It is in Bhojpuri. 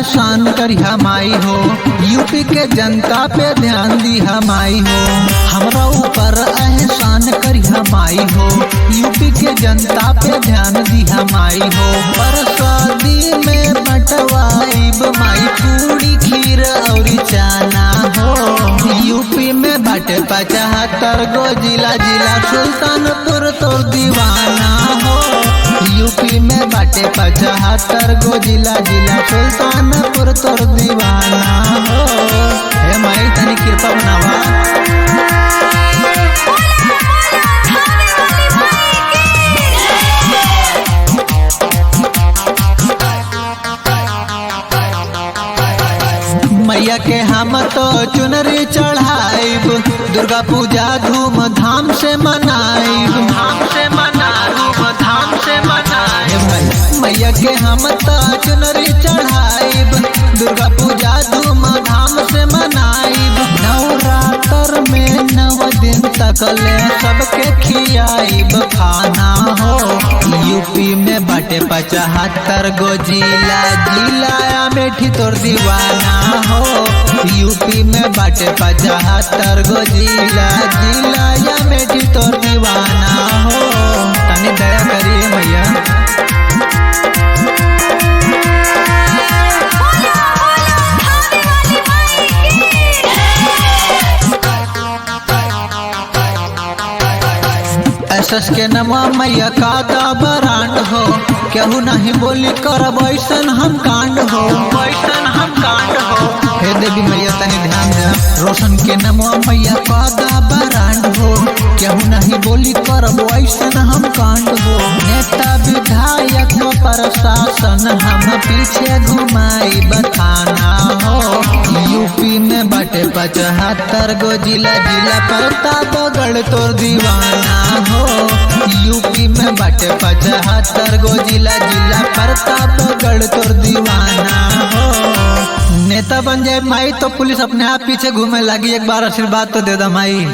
एहसान करी हमाई हो, यूपी के जनता पे ध्यान दी हमाई हो। हमरा ऊपर एहसान करी हमाई हो, यूपी के जनता पे ध्यान दी हमाई हो। प्रसादी में बटवाइब माई पूरी खीर और चाना हो। यूपी में बाटे 75 गो जिला, जिला सुल्तानपुर तो दीवाना हो। यूपी में बाटे 75 गो जिला, जिला सुल्तानपुर तो दीवाना हो। हे माई तनी कृपा बनावा। मैया के हम तो चुनरी चढ़ाइब, दुर्गा पूजा धूमधाम से मनाइब, धाम से मनाइब, धाम से मनाइब। मैया के हम तो चुनरी चढ़ाइब, दुर्गा पूजा धूमधाम से मनाइब। नवरात्र में 9 दिन तक ले सबके खियाइब खाना हो। यूपी में बाटे 75 गो जिला, जिला मेठी तोर दीवाना हो। यूपी में बाटे 75 गो जिला, जिला या मेठी तोर दीवाना हो। तनी दया करिए मैया। एसएस के नवा मैया का बरांड हो, केहू नहीं बोली करब ऐसन हम कांड हो, ऐसन हम कांड हो। हे देवी मैया तनी ध्यान दे। रोशन के नवा मैया का बरांड हो, केहू नहीं बोली करब ऐसन हम कांड हो। नेता विधायक प्रशासन हम पीछे घुमाई बताना हो। यूपी में बाटे 75 गो जिला, जिला प्रतापगढ़ तोर दीवाना हो। यूपी में बाटे 75 गो जिला, जिला प्रतापगढ़ तोर दीवाना हो। नेता बन जाए माई तो पुलिस अपने आप पीछे घूमे लगी, एक बार आशीर्वाद तो दे दो माई।